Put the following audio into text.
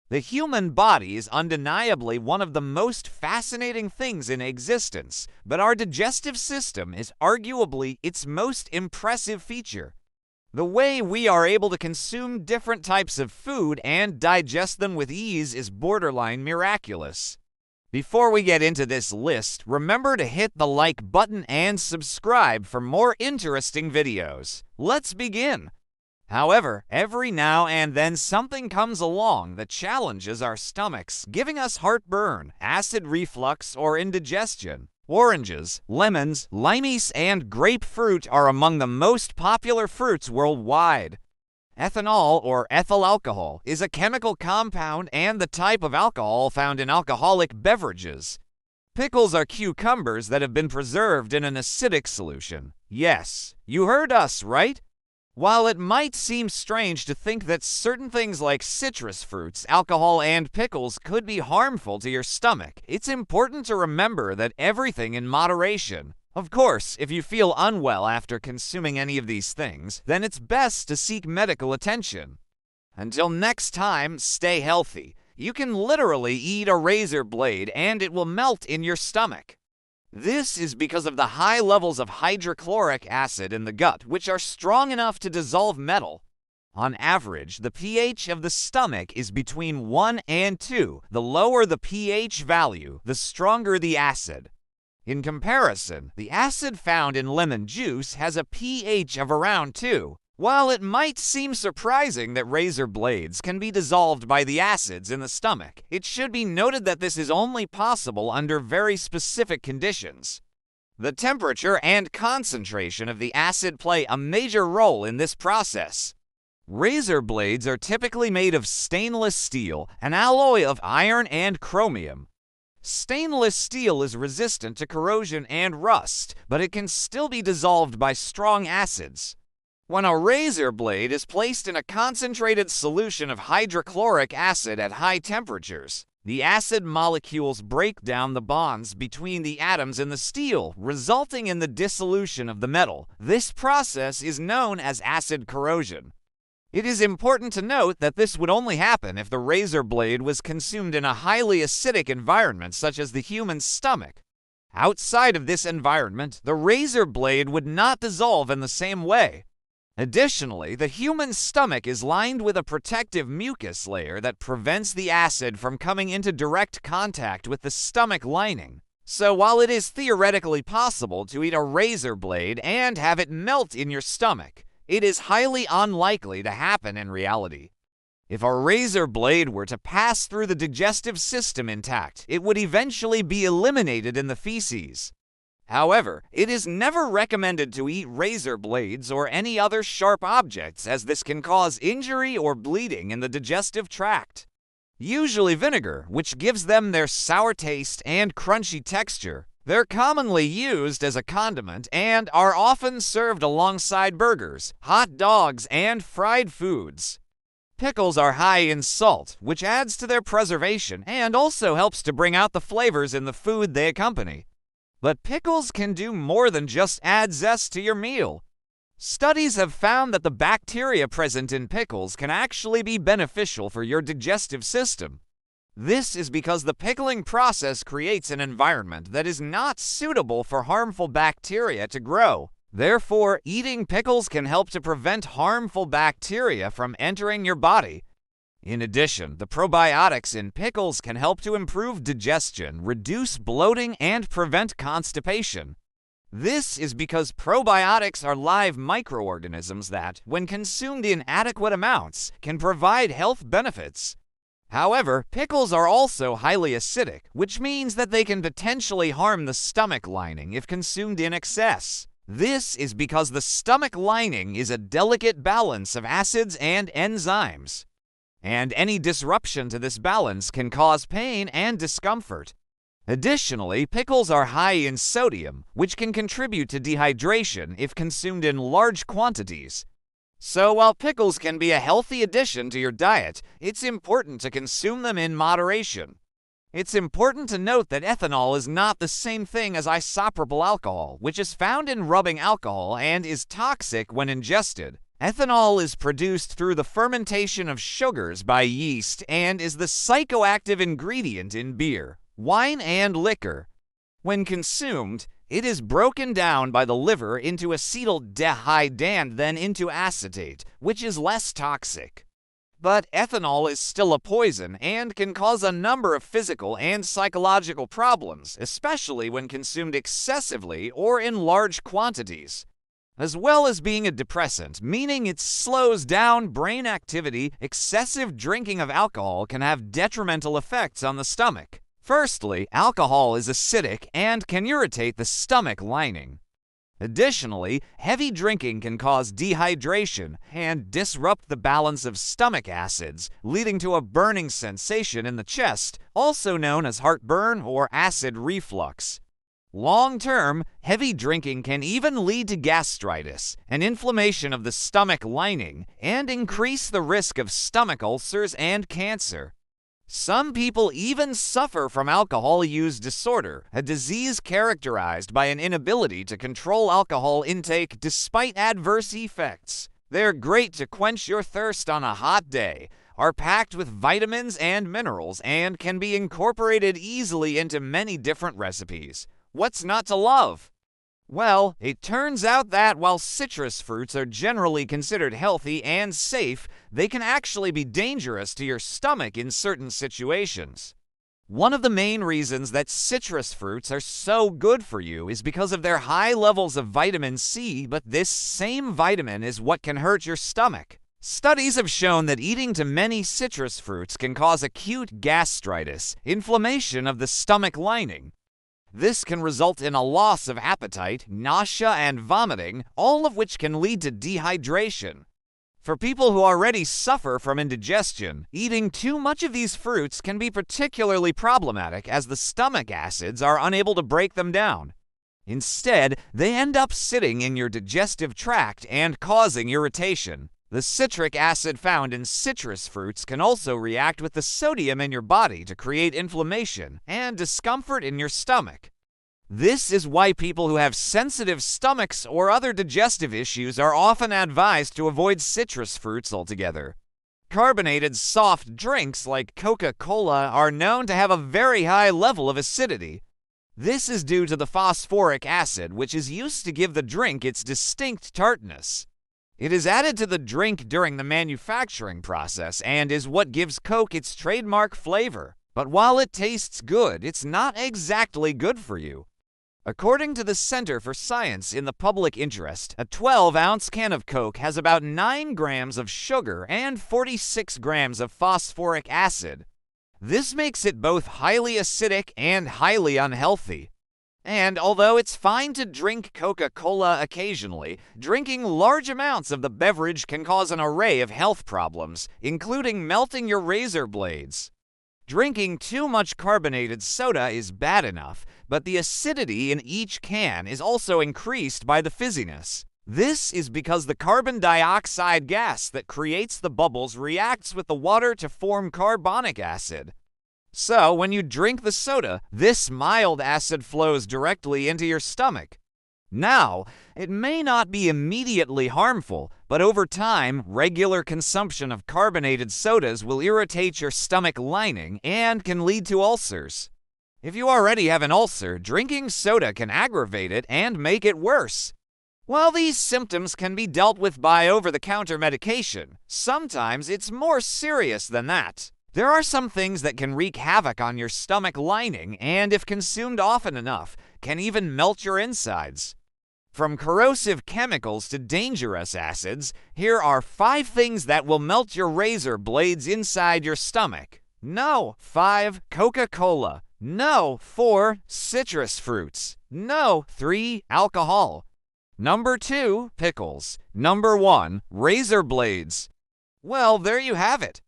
The human body is undeniably one of the most fascinating things in existence, but our digestive system is arguably its most impressive feature. The way we are able to consume different types of food and digest them with ease is borderline miraculous. Before we get into this list, remember to hit the like button and subscribe for more interesting videos. Let's begin. However, every now and then something comes along that challenges our stomachs, giving us heartburn, acid reflux, or indigestion. Oranges, lemons, limeys, and grapefruit are among the most popular fruits worldwide. Ethanol, or ethyl alcohol, is a chemical compound and the type of alcohol found in alcoholic beverages. Pickles are cucumbers that have been preserved in an acidic solution. Yes, you heard us, right? While it might seem strange to think that certain things like citrus fruits, alcohol, and pickles could be harmful to your stomach, it's important to remember that everything in moderation. Of course, if you feel unwell after consuming any of these things, then it's best to seek medical attention. Until next time, stay healthy. You can literally eat a razor blade and it will melt in your stomach. This is because of the high levels of hydrochloric acid in the gut, which are strong enough to dissolve metal. On average, the pH of the stomach is between 1 and 2. The lower the pH value, the stronger the acid. In comparison, the acid found in lemon juice has a pH of around 2. While it might seem surprising that razor blades can be dissolved by the acids in the stomach, it should be noted that this is only possible under very specific conditions. The temperature and concentration of the acid play a major role in this process. Razor blades are typically made of stainless steel, an alloy of iron and chromium. Stainless steel is resistant to corrosion and rust, but it can still be dissolved by strong acids. When a razor blade is placed in a concentrated solution of hydrochloric acid at high temperatures, the acid molecules break down the bonds between the atoms in the steel, resulting in the dissolution of the metal. This process is known as acid corrosion. It is important to note that this would only happen if the razor blade was consumed in a highly acidic environment such as the human stomach. Outside of this environment, the razor blade would not dissolve in the same way. Additionally, the human stomach is lined with a protective mucus layer that prevents the acid from coming into direct contact with the stomach lining. So while it is theoretically possible to eat a razor blade and have it melt in your stomach, it is highly unlikely to happen in reality. If a razor blade were to pass through the digestive system intact, it would eventually be eliminated in the feces. However, it is never recommended to eat razor blades or any other sharp objects, as this can cause injury or bleeding in the digestive tract. Usually vinegar, which gives them their sour taste and crunchy texture. They're commonly used as a condiment and are often served alongside burgers, hot dogs, and fried foods. Pickles are high in salt, which adds to their preservation and also helps to bring out the flavors in the food they accompany. But pickles can do more than just add zest to your meal. Studies have found that the bacteria present in pickles can actually be beneficial for your digestive system. This is because the pickling process creates an environment that is not suitable for harmful bacteria to grow. Therefore, eating pickles can help to prevent harmful bacteria from entering your body. In addition, the probiotics in pickles can help to improve digestion, reduce bloating, and prevent constipation. This is because probiotics are live microorganisms that, when consumed in adequate amounts, can provide health benefits. However, pickles are also highly acidic, which means that they can potentially harm the stomach lining if consumed in excess. This is because the stomach lining is a delicate balance of acids and enzymes, and any disruption to this balance can cause pain and discomfort. Additionally, pickles are high in sodium, which can contribute to dehydration if consumed in large quantities. So while pickles can be a healthy addition to your diet, it's important to consume them in moderation. It's important to note that ethanol is not the same thing as isopropyl alcohol, which is found in rubbing alcohol and is toxic when ingested. Ethanol is produced through the fermentation of sugars by yeast and is the psychoactive ingredient in beer, wine, and liquor. When consumed, it is broken down by the liver into acetaldehyde and then into acetate, which is less toxic. But ethanol is still a poison and can cause a number of physical and psychological problems, especially when consumed excessively or in large quantities. As well as being a depressant, meaning it slows down brain activity, excessive drinking of alcohol can have detrimental effects on the stomach. Firstly, alcohol is acidic and can irritate the stomach lining. Additionally, heavy drinking can cause dehydration and disrupt the balance of stomach acids, leading to a burning sensation in the chest, also known as heartburn or acid reflux. Long-term, heavy drinking can even lead to gastritis, an inflammation of the stomach lining, and increase the risk of stomach ulcers and cancer. Some people even suffer from alcohol use disorder, a disease characterized by an inability to control alcohol intake despite adverse effects. They're great to quench your thirst on a hot day, are packed with vitamins and minerals, and can be incorporated easily into many different recipes. What's not to love? Well, it turns out that while citrus fruits are generally considered healthy and safe, they can actually be dangerous to your stomach in certain situations. One of the main reasons that citrus fruits are so good for you is because of their high levels of vitamin C, but this same vitamin is what can hurt your stomach. Studies have shown that eating too many citrus fruits can cause acute gastritis, inflammation of the stomach lining. This can result in a loss of appetite, nausea, and vomiting, all of which can lead to dehydration. For people who already suffer from indigestion, eating too much of these fruits can be particularly problematic as the stomach acids are unable to break them down. Instead, they end up sitting in your digestive tract and causing irritation. The citric acid found in citrus fruits can also react with the sodium in your body to create inflammation and discomfort in your stomach. This is why people who have sensitive stomachs or other digestive issues are often advised to avoid citrus fruits altogether. Carbonated soft drinks like Coca-Cola are known to have a very high level of acidity. This is due to the phosphoric acid, which is used to give the drink its distinct tartness. It is added to the drink during the manufacturing process and is what gives Coke its trademark flavor. But while it tastes good, it's not exactly good for you. According to the Center for Science in the Public Interest, a 12-ounce can of Coke has about 9 grams of sugar and 46 grams of phosphoric acid. This makes it both highly acidic and highly unhealthy. And although it's fine to drink Coca-Cola occasionally, drinking large amounts of the beverage can cause an array of health problems, including melting your razor blades. Drinking too much carbonated soda is bad enough, but the acidity in each can is also increased by the fizziness. This is because the carbon dioxide gas that creates the bubbles reacts with the water to form carbonic acid. So, when you drink the soda, this mild acid flows directly into your stomach. Now, it may not be immediately harmful, but over time, regular consumption of carbonated sodas will irritate your stomach lining and can lead to ulcers. If you already have an ulcer, drinking soda can aggravate it and make it worse. While these symptoms can be dealt with by over-the-counter medication, sometimes it's more serious than that. There are some things that can wreak havoc on your stomach lining and, if consumed often enough, can even melt your insides. From corrosive chemicals to dangerous acids, here are 5 things that will melt your razor blades inside your stomach. No. 5. Coca-Cola. No. 4. Citrus fruits. No. 3. Alcohol. Number 2. Pickles. Number 1. Razor blades. Well, there you have it.